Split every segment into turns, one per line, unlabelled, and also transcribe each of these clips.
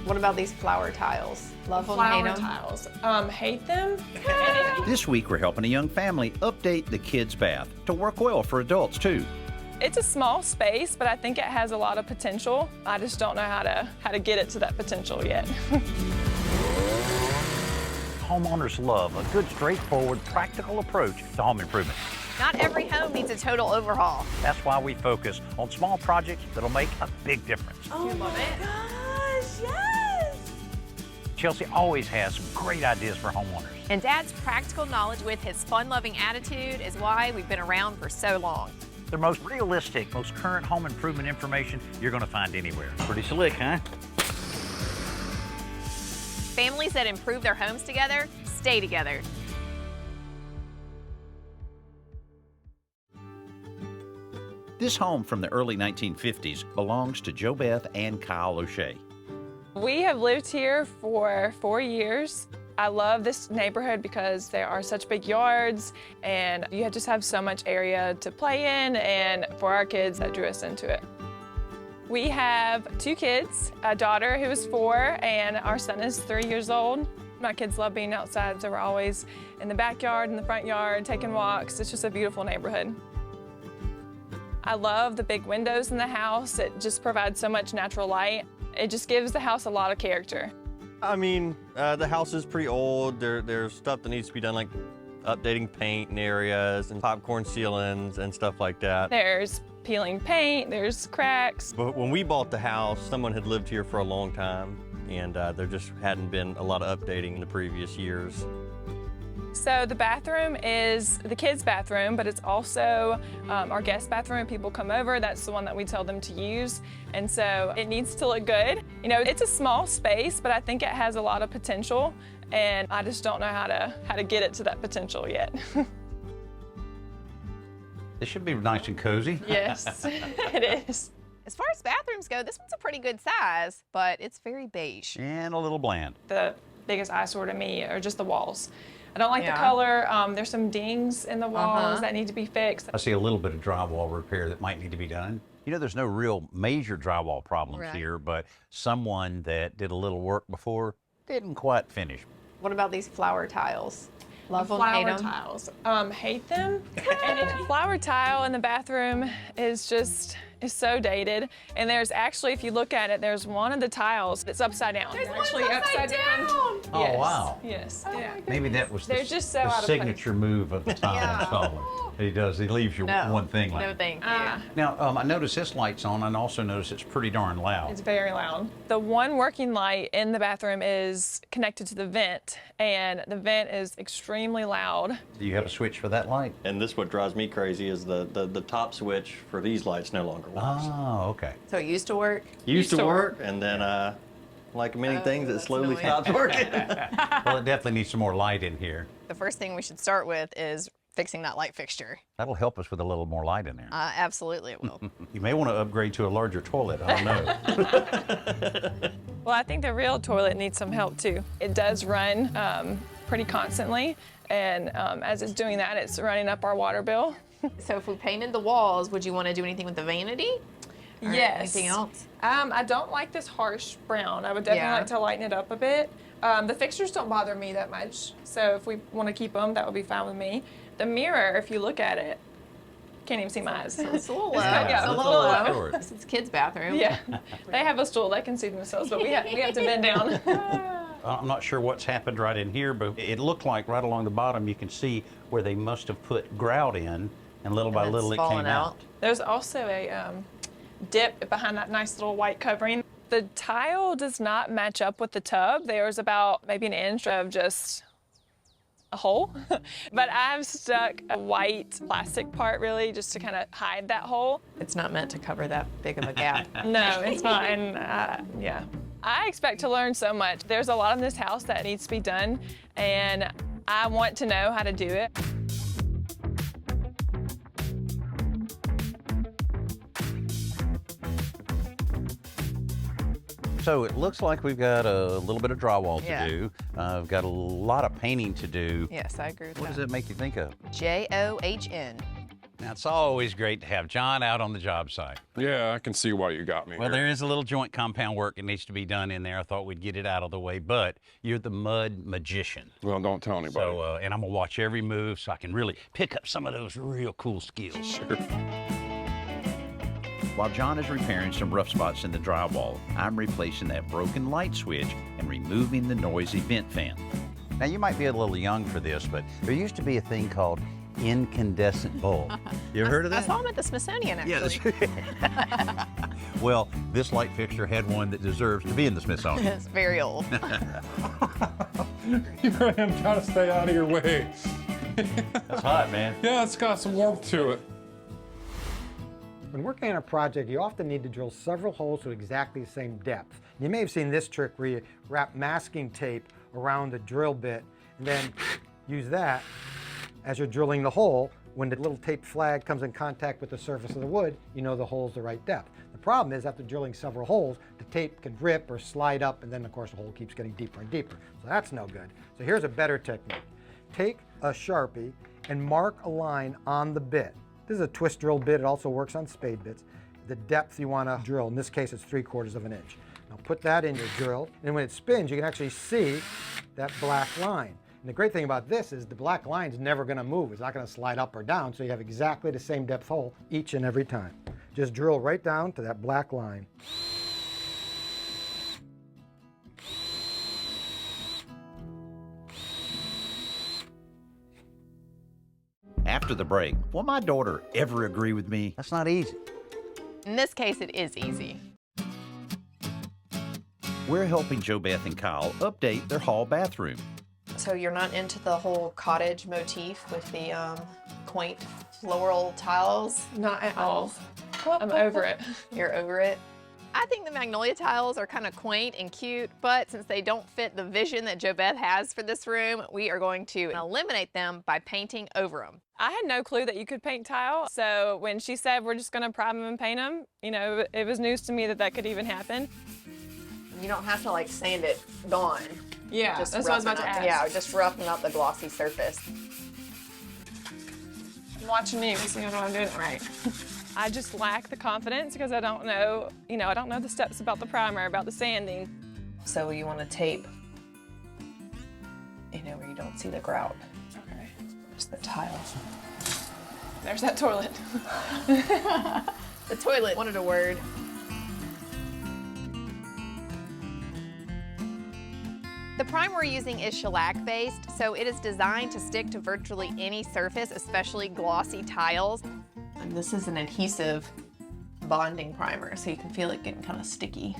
What about these flower tiles? Love them, hate
Flower
them?
tiles. Hate them.
This week, we're helping a young family update the kids' bath to work well for adults, too.
It's a small space, but I think it has a lot of potential. I just don't know how to get it to that potential yet.
Homeowners love a good, straightforward, practical approach to home improvement.
Not every home needs a total overhaul.
That's why we focus on small projects that'll make a big difference.
Oh my
Gosh, yes!
Chelsea always has some great ideas for homeowners.
And Dad's practical knowledge with his fun-loving attitude is why we've been around for so long.
The most realistic, most current home improvement information you're going to find anywhere. Pretty slick, huh?
Families that improve their homes together stay together.
This home from the early 1950s belongs to Jo Beth and Kyle O'Shea.
We have lived here for 4 years. I love this neighborhood because there are such big yards and you just have so much area to play in, and for our kids, that drew us into it. We have 2 kids, a daughter who is 4 and our son is 3 years old. My kids love being outside, so we're always in the backyard, in the front yard, taking walks. It's just a beautiful neighborhood. I love the big windows in the house. It just provides so much natural light. It just gives the house a lot of character.
I mean, the house is pretty old. There's stuff that needs to be done, like updating paint in areas and popcorn ceilings and stuff like that.
There's peeling paint, there's cracks.
But when we bought the house, someone had lived here for a long time, and there just hadn't been a lot of updating in the previous years.
So the bathroom is the kids' bathroom, but it's also our guest bathroom. People come over, that's the one that we tell them to use. And so it needs to look good. You know, it's a small space, but I think it has a lot of potential, and I just don't know how to get it to that potential yet.
This should be nice and cozy.
Yes, it is.
As far as bathrooms go, this one's a pretty good size, but it's very beige.
And a little bland.
The biggest eyesore to me are just the walls. I don't like the
Yeah.
color. There's some dings in the walls
Uh-huh.
that need to be fixed.
I see a little bit of drywall repair that might need to be done. You know, there's no real major drywall problems
Right.
here, but someone that did a little work before didn't quite finish.
What about these flower tiles? Love them, hate
Flower
them?
tiles. Hate them. And a flower tile in the bathroom is so dated. And there's actually, if you look at it, there's one of the tiles that's upside down.
There's one
actually
that's upside down.
Oh,
Yes.
wow.
Yes.
Oh
Yeah.
my
Maybe that was the,
They're just so
the
out of place.
signature move of the tile
Yeah.
installer. He does. He leaves you
No.
one thing like
No
that.
thank you.
Now, I notice this light's on, and also notice it's pretty darn loud.
It's very loud. The one working light in the bathroom is connected to the vent, and the vent is extremely loud.
Do you have a switch for that light?
And this what drives me crazy is the top switch for these lights no longer works.
Oh, okay.
So it used to work?
Used to work, and then like many things, it
that's
slowly
annoying.
stops working.
Well, it definitely needs some more light in here.
The first thing we should start with is fixing that light fixture.
That'll help us with a little more light in there.
Absolutely it will.
You may want to upgrade to a larger toilet. I don't know.
Well, I think the real toilet needs some help too. It does run pretty constantly, and as it's doing that, it's running up our water bill.
So if we painted the walls, would you want to do anything with the vanity? Or
Yes.
anything else?
I don't like this harsh brown. I would definitely
Yeah.
like to lighten it up a bit. The fixtures don't bother me that much, so if we want to keep them, that would be fine with me. The mirror, if you look at it, can't even see my eyes.
It's a little low.
Yeah,
It's a
it's a
little
little
low.
short.
It's kids' bathroom.
Yeah, they have a stool, they can see themselves, but we have to bend down.
I'm not sure what's happened right in here, but it looked like right along the bottom you can see where they must have put grout in, and little by
And
little
it's
it came
fallen
out.
out.
There's also a dip behind that nice little white covering. The tile does not match up with the tub. There's about maybe an inch of just a hole, but I've stuck a white plastic part really just to kind of hide that hole.
It's not meant to cover that big of a gap.
No, it's not, and yeah. I expect to learn so much. There's a lot in this house that needs to be done, and I want to know how to do it.
So it looks like we've got a little bit of drywall to
Yeah.
do. We've got a lot of painting to do.
Yes, I agree with
What
that.
does it make you think of?
John.
Now, it's always great to have John out on the job site.
Yeah, I can see why you got me
Well,
here.
there is a little joint compound work that needs to be done in there. I thought we'd get it out of the way, but you're the mud magician.
Well, don't tell anybody.
So, and I'm gonna watch every move so I can really pick up some of those real cool skills.
Sure.
While John is repairing some rough spots in the drywall, I'm replacing that broken light switch and removing the noisy vent fan.
Now, you might be a little young for this, but there used to be a thing called incandescent bulb. You ever heard of
I
that?
saw them at the Smithsonian, actually.
Yeah, well, this light fixture had one that deserves to be in the Smithsonian.
It's very old.
Here I am trying to stay out of your way.
That's hot, man.
Yeah, it's got some warmth to it.
When working on a project, you often need to drill several holes to exactly the same depth. You may have seen this trick where you wrap masking tape around the drill bit and then use that as you're drilling the hole. When the little tape flag comes in contact with the surface of the wood, you know the hole's the right depth. The problem is after drilling several holes, the tape can rip or slide up, and then of course the hole keeps getting deeper and deeper. So that's no good. So here's a better technique. Take a Sharpie and mark a line on the bit. This is a twist drill bit. It also works on spade bits. The depth you want to drill, in this case it's 3/4 of an inch. Now put that in your drill, and when it spins, you can actually see that black line. And the great thing about this is the black line's never going to move. It's not going to slide up or down, so you have exactly the same depth hole each and every time. Just drill right down to that black line.
After the break, will my daughter ever agree with me?
That's not easy.
In this case, it is easy.
We're helping Jo Beth and Kyle update their hall bathroom.
So you're not into the whole cottage motif with the quaint floral tiles?
Not at all. I'm over it.
You're over it?
I think the magnolia tiles are kind of quaint and cute, but since they don't fit the vision that Jo Beth has for this room, we are going to eliminate them by painting over them.
I had no clue that you could paint tile, so when she said we're just gonna prime them and paint them, you know, it was news to me that that could even happen.
You don't have to like sand it gone.
Yeah,
Just
that's what I was about to
roughen
ask.
up- Yeah, just roughen up the glossy surface.
Watching me, see if I'm doing it right. I just lack the confidence because I don't know, I don't know the steps about the primer, about the sanding.
So you want to tape, where you don't see the grout.
Okay.
Just the tile.
There's that toilet.
The toilet wanted a word. The primer we're using is shellac-based, so it is designed to stick to virtually any surface, especially glossy tiles.
And this is an adhesive bonding primer, so you can feel it getting kind of sticky.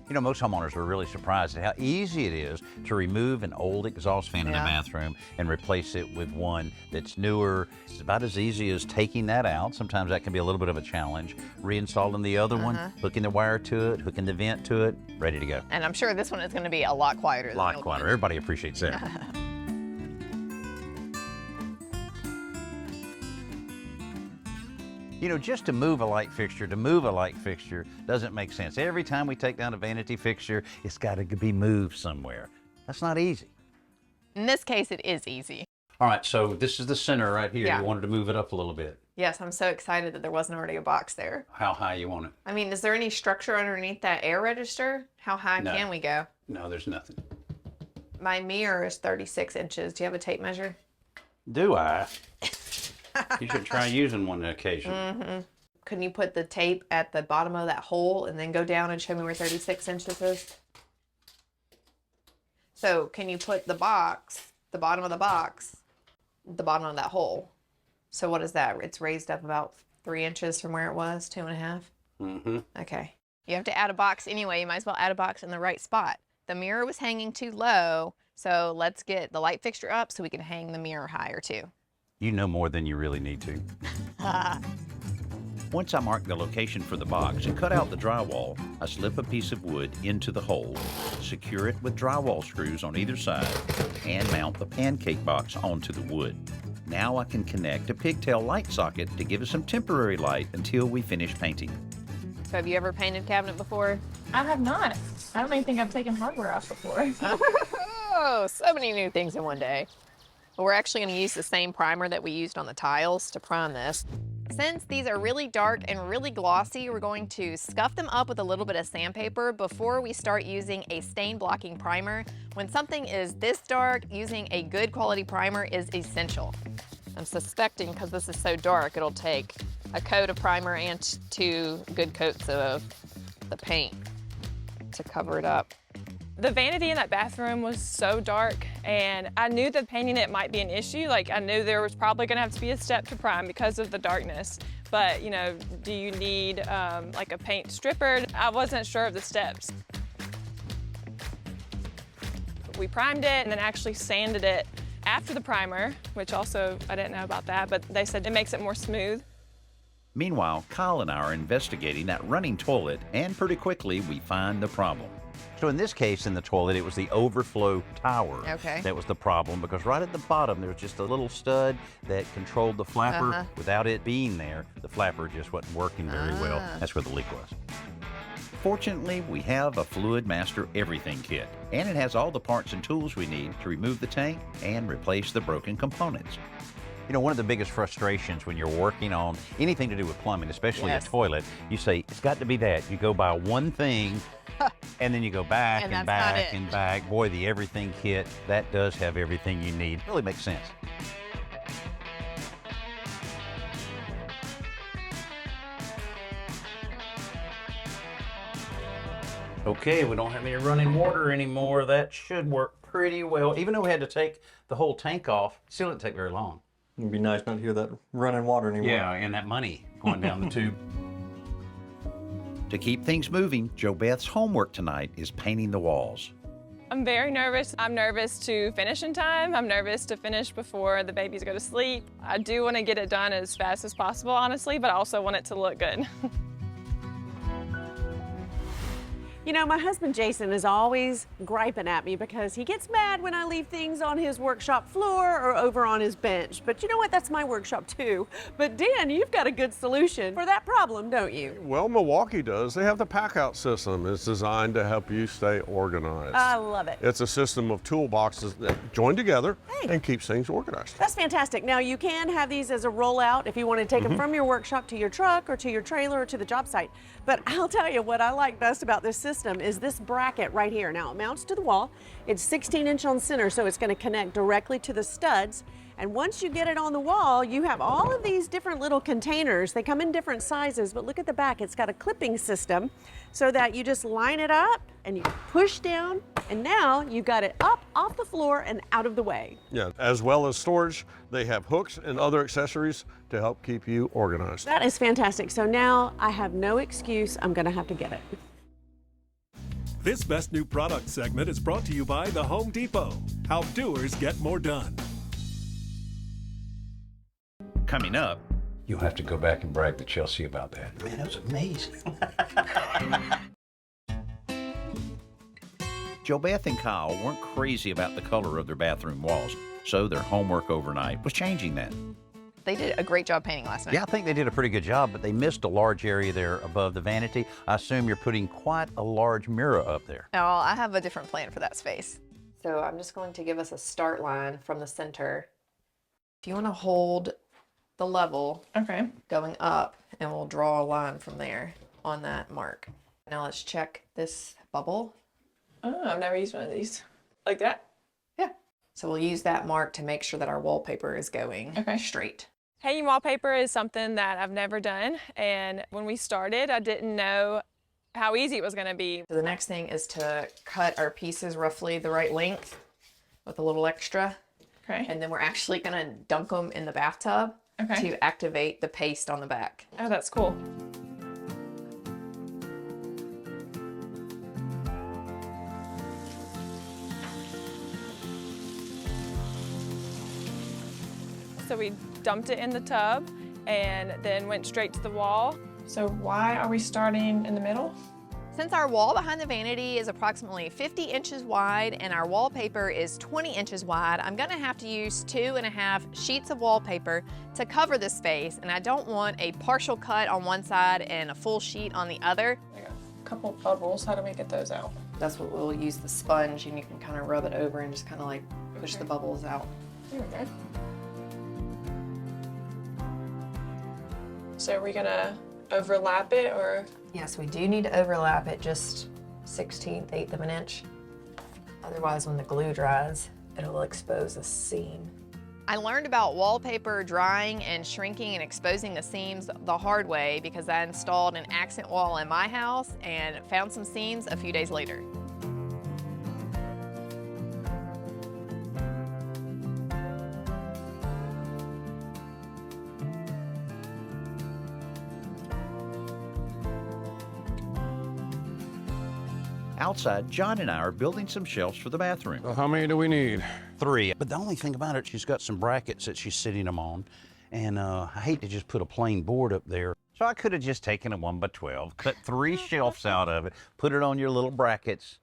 You know, most homeowners are really surprised at how easy it is to remove an old exhaust fan in a bathroom and replace it with one that's newer. It's about as easy as taking that out. Sometimes that can be a little bit of a challenge. Reinstalling the other one, hooking the wire to it, hooking the vent to it, ready to go.
And I'm sure this one is going to be a lot quieter than
A lot
the old
quieter.
one.
Everybody appreciates that. You know, just to move a light fixture doesn't make sense. Every time we take down a vanity fixture, it's got to be moved somewhere. That's not easy.
In this case, it is easy.
All right, so this is the center right here.
Yeah.
You wanted to move it up a little bit.
Yes, I'm so excited that there wasn't already a box there.
How high you want it?
I mean, is there any structure underneath that air register? How high
No.
can we go?
No, there's nothing.
My mirror is 36 inches. Do you have a tape measure?
Do I? You should try using one occasionally.
Couldn't you put the tape at the bottom of that hole and then go down and show me where 36 inches is? So can you put the box, the bottom of the box, the bottom of that hole? So what is that? It's raised up about 3 inches from where it was, 2.5?
Mm-hmm.
Okay.
You have to add a box anyway. You might as well add a box in the right spot. The mirror was hanging too low, so let's get the light fixture up so we can hang the mirror higher too.
You know more than you really need to.
Once I mark the location for the box and cut out the drywall, I slip a piece of wood into the hole, secure it with drywall screws on either side, and mount the pancake box onto the wood. Now I can connect a pigtail light socket to give us some temporary light until we finish painting.
So have you ever painted a cabinet before?
I have not. I don't even think I've taken hardware off before.
Oh, so many new things in one day. We're actually going to use the same primer that we used on the tiles to prime this. Since these are really dark and really glossy, we're going to scuff them up with a little bit of sandpaper before we start using a stain blocking primer. When something is this dark, using a good quality primer is essential. I'm suspecting, because this is so dark, it'll take a coat of primer and 2 good coats of the paint to cover it up.
The vanity in that bathroom was so dark, and I knew that painting it might be an issue. Like, I knew there was probably gonna have to be a step to prime because of the darkness. But, you know, do you need like a paint stripper? I wasn't sure of the steps. We primed it and then actually sanded it after the primer, which also, I didn't know about that, but they said it makes it more smooth.
Meanwhile, Kyle and I are investigating that running toilet, and pretty quickly we find the problem.
So in this case, in the toilet, it was the overflow tower that was the problem, because right at the bottom there was just a little stud that controlled the flapper. Without it being there, the flapper just wasn't working very well. That's where the leak was.
Fortunately, we have a Fluid Master Everything kit, and it has all the parts and tools we need to remove the tank and replace the broken components.
You know, one of the biggest frustrations when you're working on anything to do with plumbing, especially a toilet, you say, it's got to be that. You go buy one thing, and then you go back and back and back. Boy, the Everything kit, that does have everything you need. Really makes sense. Okay, we don't have any running water anymore. That should work pretty well. Even though we had to take the whole tank off, it still didn't take very long.
It'd be nice not to hear that running water anymore.
Yeah, and that money going down the tube.
To keep things moving, JoBeth's homework tonight is painting the walls.
I'm very nervous. I'm nervous to finish in time. I'm nervous to finish before the babies go to sleep. I do want to get it done as fast as possible, honestly, but I also want it to look good.
You know, my husband Jason is always griping at me because he gets mad when I leave things on his workshop floor or over on his bench. But you know what? That's my workshop too. But Dan, you've got a good solution for that problem, don't you?
Well, Milwaukee does. They have the pack-out system. It's designed to help you stay organized.
I love it.
It's a system of toolboxes that join together and keeps things organized.
That's fantastic. Now, you can have these as a rollout if you want to take them from your workshop to your truck or to your trailer or to the job site. But I'll tell you what I like best about this system is this bracket right here. Now, it mounts to the wall. It's 16-inch on center, so it's going to connect directly to the studs. And once you get it on the wall, you have all of these different little containers. They come in different sizes, but look at the back. It's got a clipping system so that you just line it up and you push down, and now you've got it up off the floor and out of the way.
Yeah, as well as storage, they have hooks and other accessories to help keep you organized.
That is fantastic. So now I have no excuse. I'm going to have to get it.
This Best New Product segment is brought to you by the Home Depot. How doers get more done.
Coming up,
You'll have to go back and brag to Chelsea about that. Man, that was amazing.
JoBeth and Kyle weren't crazy about the color of their bathroom walls, so their homework overnight was changing that.
They did a great job painting last night.
Yeah, I think they did a pretty good job, but they missed a large area there above the vanity. I assume you're putting quite a large mirror up there.
Oh, I have a different plan for that space.
So I'm just going to give us a start line from the center. If you want to hold the level going up, and we'll draw a line from there on that mark. Now let's check this bubble.
Oh, I've never used one of these. Like that?
Yeah. So we'll use that mark to make sure that our wallpaper is going straight.
Hanging wallpaper is something that I've never done, and when we started, I didn't know how easy it was going to be.
So the next thing is to cut our pieces roughly the right length with a little extra.
Okay.
And then we're actually going to dunk them in the bathtub to activate the paste on the back.
Oh, that's cool. So we dumped it in the tub and then went straight to the wall. So why are we starting in the middle?
Since our wall behind the vanity is approximately 50 inches wide and our wallpaper is 20 inches wide, I'm gonna have to use 2.5 sheets of wallpaper to cover this space, and I don't want a partial cut on one side and a full sheet on the other.
I got a couple of bubbles. How do we get those out?
That's what we'll use the sponge, and you can kind of rub it over and just kind of like push the bubbles out. There we go.
So are we gonna overlap it, or?
Yes, we do need to overlap it just 1/16, 1/8 of an inch. Otherwise, when the glue dries, it'll expose a seam. I learned about wallpaper drying and shrinking and exposing the seams the hard way because I installed an accent wall in my house and found some seams a few days later.
Outside, John and I are building some shelves for the bathroom.
So how many do we need?
3. But the only thing about it, she's got some brackets that she's sitting them on, and I hate to just put a plain board up there. So I could have just taken a 1x12, cut 3 shelves out of it, put it on your little brackets,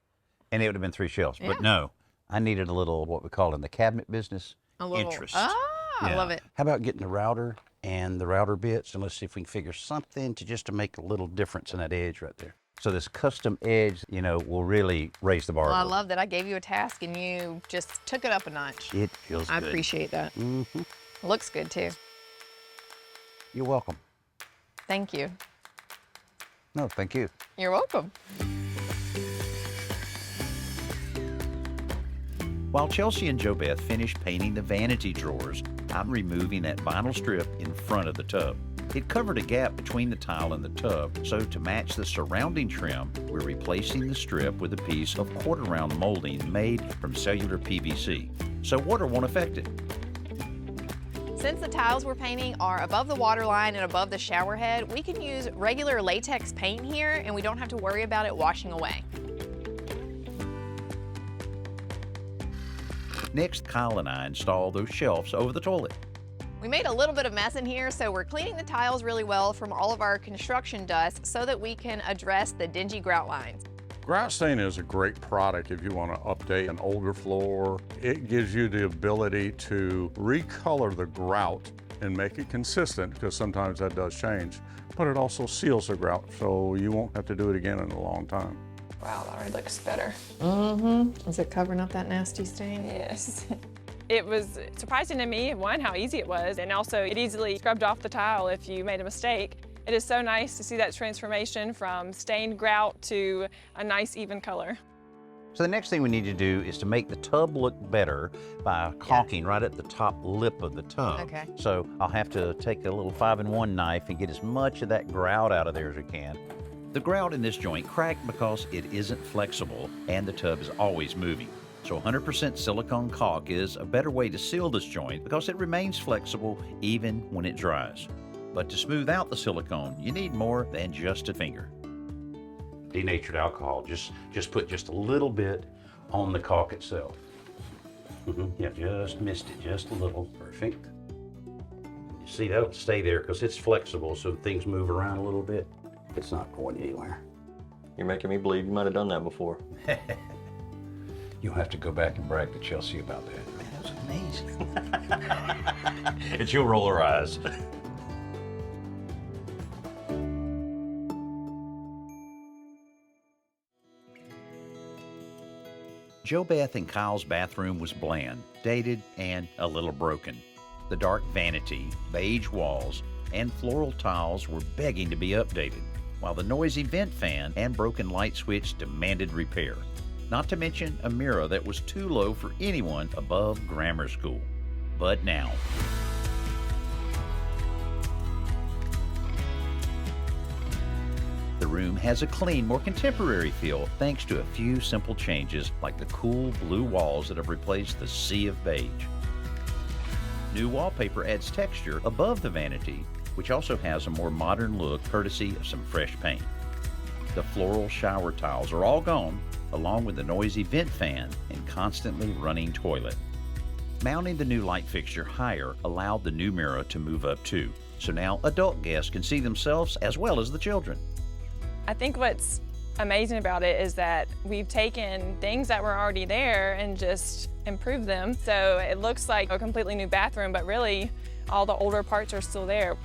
and it would have been 3 shelves.
Yeah.
But no, I needed a little, what we call in the cabinet business,
A little
interest.
I love it.
How about getting the router and the router bits, and let's see if we can figure something to make a little difference in that edge right there. So this custom edge, will really raise the bar.
Well, I love that I gave you a task and you just took it up a notch.
It feels
I
good.
appreciate that.
Mm-hmm.
Looks good too.
You're welcome.
Thank you.
No, thank you.
You're welcome.
While Chelsea and JoBeth finish painting the vanity drawers, I'm removing that vinyl strip in front of the tub. It covered a gap between the tile and the tub, so to match the surrounding trim, we're replacing the strip with a piece of quarter-round molding made from cellular PVC, so water won't affect it.
Since the tiles we're painting are above the water line and above the shower head, we can use regular latex paint here and we don't have to worry about it washing away.
Next, Kyle and I install those shelves over the toilet.
We made a little bit of mess in here, so we're cleaning the tiles really well from all of our construction dust so that we can address the dingy grout lines.
Grout stain is a great product if you want to update an older floor. It gives you the ability to recolor the grout and make it consistent, because sometimes that does change. But it also seals the grout, so you won't have to do it again in a long time.
Wow, that already looks better.
Mm-hmm. Is it covering up that nasty stain?
Yes. It was surprising to me, one, how easy it was, and also it easily scrubbed off the tile if you made a mistake. It is so nice to see that transformation from stained grout to a nice even color.
So the next thing we need to do is to make the tub look better by caulking right at the top lip of the tub.
Okay.
So I'll have to take a little 5-in-1 knife and get as much of that grout out of there as we can.
The grout in this joint cracked because it isn't flexible and the tub is always moving. So 100% silicone caulk is a better way to seal this joint because it remains flexible even when it dries. But to smooth out the silicone, you need more than just a finger.
Denatured alcohol, just put just a little bit on the caulk itself. Yeah, just missed it just a little. Perfect. You see, that'll stay there because it's flexible, so things move around a little bit. It's not going anywhere.
You're making me believe you might have done that before.
You'll have to go back and brag to Chelsea about that. That was amazing. And she'll roll her eyes.
JoBeth and Kyle's bathroom was bland, dated, and a little broken. The dark vanity, beige walls, and floral tiles were begging to be updated, while the noisy vent fan and broken light switch demanded repair. Not to mention a mirror that was too low for anyone above grammar school. But now, the room has a clean, more contemporary feel thanks to a few simple changes like the cool blue walls that have replaced the sea of beige. New wallpaper adds texture above the vanity, which also has a more modern look courtesy of some fresh paint. The floral shower tiles are all gone, along with the noisy vent fan and constantly running toilet. Mounting the new light fixture higher allowed the new mirror to move up too, so now adult guests can see themselves as well as the children.
I think what's amazing about it is that we've taken things that were already there and just improved them. So it looks like a completely new bathroom, but really all the older parts are still there.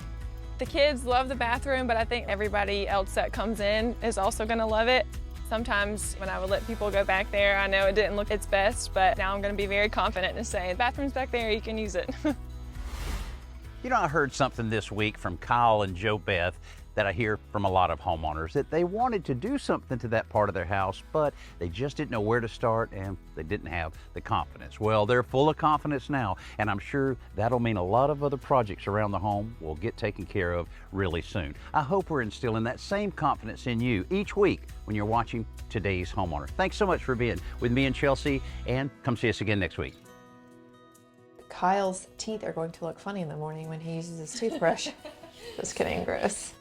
The kids love the bathroom, but I think everybody else that comes in is also gonna love it. Sometimes when I would let people go back there, I know it didn't look its best, but now I'm going to be very confident to say, the bathroom's back there, you can use it.
You know, I heard something this week from Kyle and Joe Beth that I hear from a lot of homeowners, that they wanted to do something to that part of their house, but they just didn't know where to start and they didn't have the confidence. Well, they're full of confidence now, and I'm sure that'll mean a lot of other projects around the home will get taken care of really soon. I hope we're instilling that same confidence in you each week when you're watching Today's Homeowner. Thanks so much for being with me and Chelsea, and come see us again next week.
Kyle's teeth are going to look funny in the morning when he uses his toothbrush. Just kidding, gross.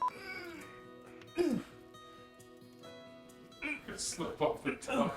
Slip off the tongue.